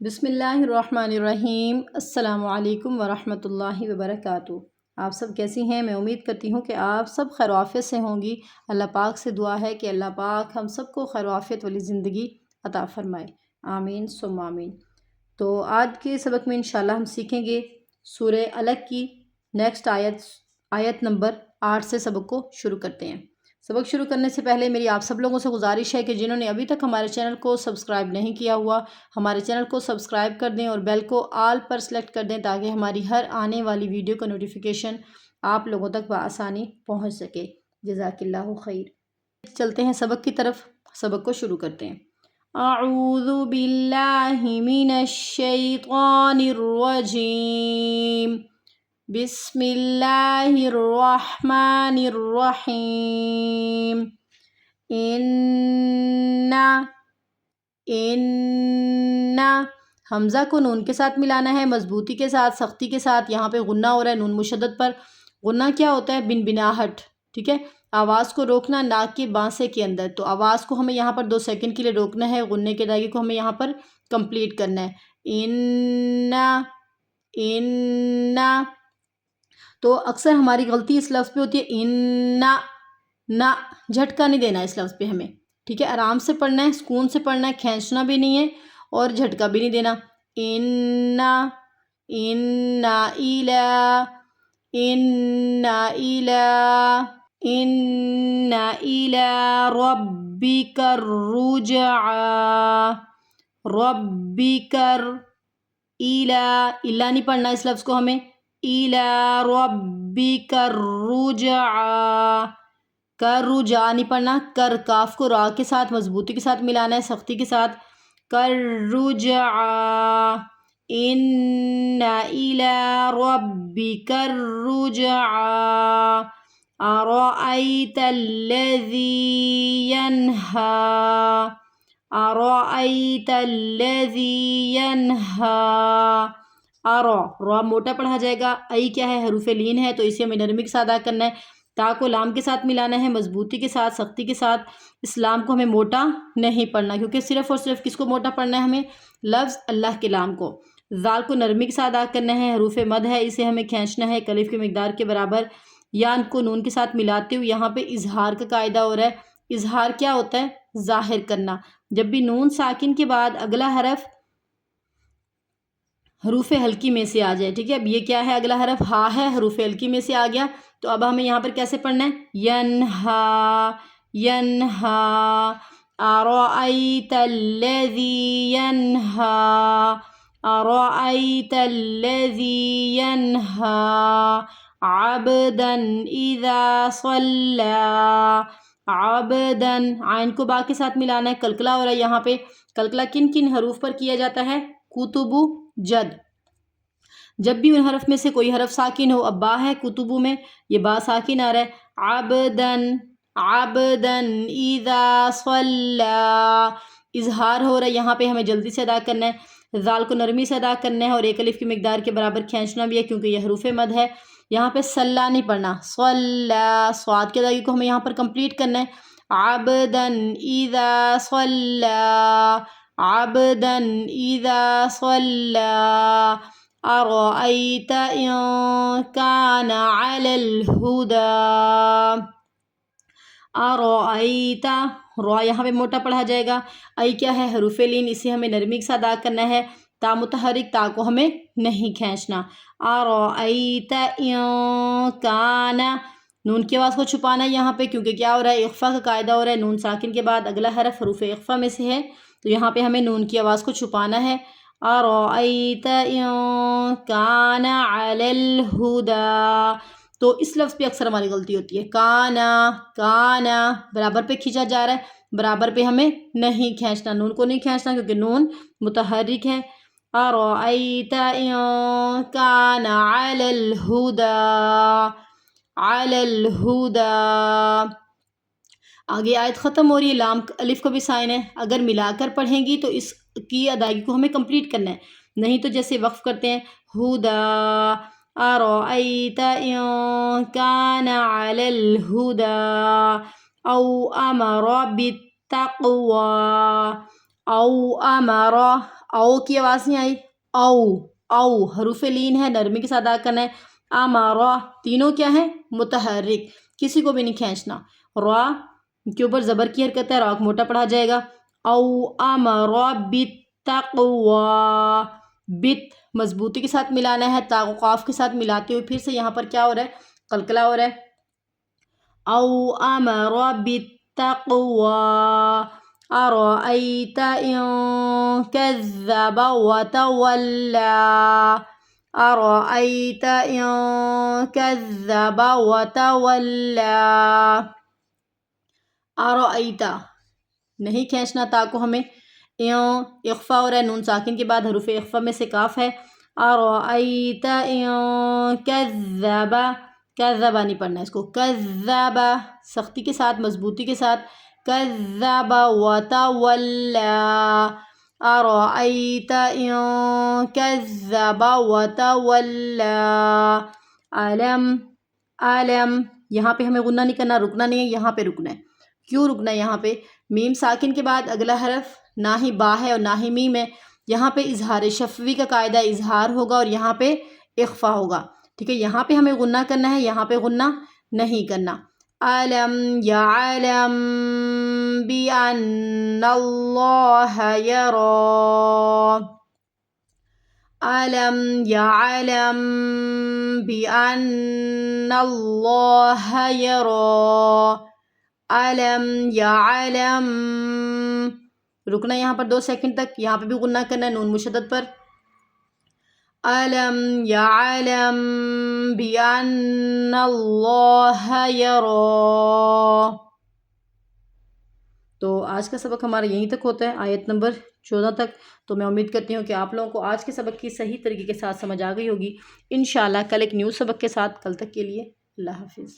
بسم اللہ الرحمن الرحیم۔ السلام علیکم ورحمۃ اللہ وبرکاتہ۔ آپ سب کیسی ہیں؟ میں امید کرتی ہوں کہ آپ سب خیر و عافیت سے ہوں گی۔ اللہ پاک سے دعا ہے کہ اللہ پاک ہم سب کو خیر و عافیت والی زندگی عطا فرمائے، آمین ثم آمین۔ تو آج کے سبق میں انشاءاللہ ہم سیکھیں گے سورہ الگ کی نیکسٹ آیت نمبر 8 سے سبق کو شروع کرتے ہیں۔ سبق شروع کرنے سے پہلے میری آپ سب لوگوں سے گزارش ہے کہ جنہوں نے ابھی تک ہمارے چینل کو سبسکرائب نہیں کیا ہوا، ہمارے چینل کو سبسکرائب کر دیں اور بیل کو آل پر سلیکٹ کر دیں تاکہ ہماری ہر آنے والی ویڈیو کا نوٹیفیکیشن آپ لوگوں تک بآسانی پہنچ سکے۔ جزاک اللہ خیر۔ چلتے ہیں سبق کی طرف، سبق کو شروع کرتے ہیں۔ اعوذ باللہ من الشیطان الرجیم، بسم اللہ الرحمن الرحیم۔ ان حمزہ کو نون کے ساتھ ملانا ہے، مضبوطی کے ساتھ، سختی کے ساتھ۔ یہاں پہ غنہ ہو رہا ہے نون مشدد پر۔ غنہ کیا ہوتا ہے؟ بنبناہٹ، ٹھیک ہے؟ آواز کو روکنا ناک کے بانسے کے اندر، تو آواز کو ہمیں یہاں پر 2 سیکنڈ کے لیے روکنا ہے، غنے کے دائرے کو ہمیں یہاں پر کمپلیٹ کرنا ہے۔ ان تو اکثر ہماری غلطی اس لفظ پہ ہوتی ہے نہ جھٹکا نہیں دینا اس لفظ پہ ہمیں، ٹھیک ہے؟ آرام سے پڑھنا ہے، سکون سے پڑھنا ہے، کھینچنا بھی نہیں ہے اور جھٹکا بھی نہیں دینا۔ ان الی ربک الرجعی، ربک الی نہیں پڑھنا اس لفظ کو ہمیں، الی ربک الرجعی، رجا نہیں پڑھنا، کر کاف کو را کے ساتھ مضبوطی کے ساتھ ملانا ہے، سختی کے ساتھ، کر رجعی، ان الی ربک الرجعی، ارأیت الذی ینہی، ارأیت الذی ینہی، را موٹا پڑھا جائے گا، ای کیا ہے؟ حروف لین ہے، تو اسے ہمیں نرمی کے ساتھ ادا کرنا ہے، تا کو لام کے ساتھ ملانا ہے، مضبوطی کے ساتھ، سختی کے ساتھ۔ اس لام کو ہمیں موٹا نہیں پڑھنا، کیونکہ صرف اور صرف کس کو موٹا پڑھنا ہے؟ ہمیں لفظ اللہ کے لام کو۔ ذال کو نرمی کے ساتھ ادا کرنا ہے، حروف مد ہے، اسے ہمیں کھینچنا ہے کلف کی مقدار کے برابر، یا ان کو نون کے ساتھ ملاتے ہوئے۔ یہاں پہ اظہار کا قاعدہ ہو رہا ہے۔ اظہار کیا ہوتا ہے؟ ظاہر کرنا۔ جب بھی نون ساکن کے بعد اگلا حرف حروف حلقی میں سے آ جائے، ٹھیک ہے؟ اب یہ کیا ہے؟ اگلا حرف ہا ہے، حروف حلقی میں سے آ گیا، تو اب ہمیں یہاں پر کیسے پڑھنا ہے؟ ینہا، ینہا، ارأیت الذی ینہا، ارأیت الذی ینہا، عبدا اذا صلی، عبدا، عین کو با کے ساتھ ملانا ہے، کلکلا ہو رہا ہے یہاں پہ۔ کلکلا کن کن حروف پر کیا جاتا ہے؟ کتبو، جد۔ جب بھی ان حرف میں سے کوئی حرف ساکن ہو، اب با ہے کتبو میں، یہ با ساکن آ رہا ہے، عبدن، عبدن اذا صلی، اظہار ہو رہا ہے یہاں پہ، ہمیں جلدی سے ادا کرنا ہے، ذال کو نرمی سے ادا کرنا ہے اور ایک الف کی مقدار کے برابر کھینچنا بھی ہے، کیونکہ یہ حروف مد ہے۔ یہاں پہ صلی نہیں پڑھنا، صلی، صاد کے دائرے کو ہمیں یہاں پر کمپلیٹ کرنا ہے، عبدن اذا صلی، عبدن اذا صلی، ارأیت ان کان علی الہدی، ارأیت، را یہاں پہ موٹا پڑھا جائے گا، ای کیا ہے؟ حروف لین، اسے ہمیں نرمی کے ساتھ ادا کرنا ہے، تا متحرک، تا کو ہمیں نہیں کھینچنا، ارأیت ان کان، نون کی آواز کو چھپانا ہے یہاں پہ، کیونکہ کیا ہو رہا ہے؟ اخفا کا قاعدہ ہو رہا ہے، نون ساکن کے بعد اگلا حرف حروف اخفا میں سے ہے، تو یہاں پہ ہمیں نون کی آواز کو چھپانا ہے، ارأیت ان کان علی الہدی۔ تو اس لفظ پہ اکثر ہماری غلطی ہوتی ہے، کانا، کانا، برابر پہ کھینچا جا رہا ہے، برابر پہ ہمیں نہیں کھینچنا، نون کو نہیں کھینچنا کیونکہ نون متحرک ہے۔ ارأیت ان کان علی الہدی، علی الہدی۔ آگے آیت ختم ہو رہی ہے، لام الف کو بھی سائن ہے، اگر ملا کر پڑھیں گی تو اس کی ادائیگی کو ہمیں کمپلیٹ کرنا ہے، نہیں تو جیسے وقف کرتے ہیں، ہدا، ارأیت ان کان علی الہدی او امر بالتقوی، او امر، او کی آواز نہیں آئی، او حروف لین ہے، نرمی کے ساتھ ادا کرنا ہے۔ امرا تینوں کیا ہیں؟ متحرک، کسی کو بھی نہیں کھینچنا۔ را کے اوپر زبر کی حرکت ہے، را کو موٹا پڑھا جائے گا۔ او امرا بالتقوی، بت مضبوطی کے ساتھ ملانا ہے، تا کو قاف کے ساتھ ملاتے ہوئے پھر سے یہاں پر کیا ہو رہا ہے؟ قلقلہ ہو رہا ہے۔ او امرا بالتقوی ارأیت ان کذب وتولی، ارأیت ان کذب وتولی، ارأیت نہیں کھینچنا تا کو ہمیں، اخفا ہو رہا ہے، نون ساکن کے بعد حروف اخفا میں سے کاف ہے۔ ارأیت ان کذب، کذب نہیں پڑھنا ہے اس کو، کذب سختی کے ساتھ، مضبوطی کے ساتھ، کذب وتولی، ارأیت ان کذب وتولی، علم یہاں پہ ہمیں غنہ نہیں کرنا، رکنا نہیں ہے، یہاں پہ رکنا ہے۔ کیوں رکنا ہے یہاں پہ؟ میم ساکن کے بعد اگلا حرف نہ ہی با ہے اور نہ ہی میم ہے، یہاں پہ اظہار شفوی کا قاعدہ اظہار ہوگا اور یہاں پہ اخفا ہوگا، ٹھیک ہے؟ یہاں پہ ہمیں غنہ کرنا ہے، یہاں پہ غنہ نہیں کرنا۔ علم یعلم بأن اللہ یری، علم یعلم بأن اللہ یری، علم یعلم، رکنا یہاں پر 2 سیکنڈ تک، یہاں پہ بھی غنہ کرنا ہے نون مشدد پر۔ علم یعلم بأن اللہ یری۔ تو آج کا سبق ہمارا یہیں تک ہوتا ہے، آیت نمبر 14 تک۔ تو میں امید کرتی ہوں کہ آپ لوگوں کو آج کے سبق کی صحیح طریقے کے ساتھ سمجھ آ گئی ہوگی۔ انشاءاللہ کل ایک نیو سبق کے ساتھ، کل تک کے لیے اللہ حافظ۔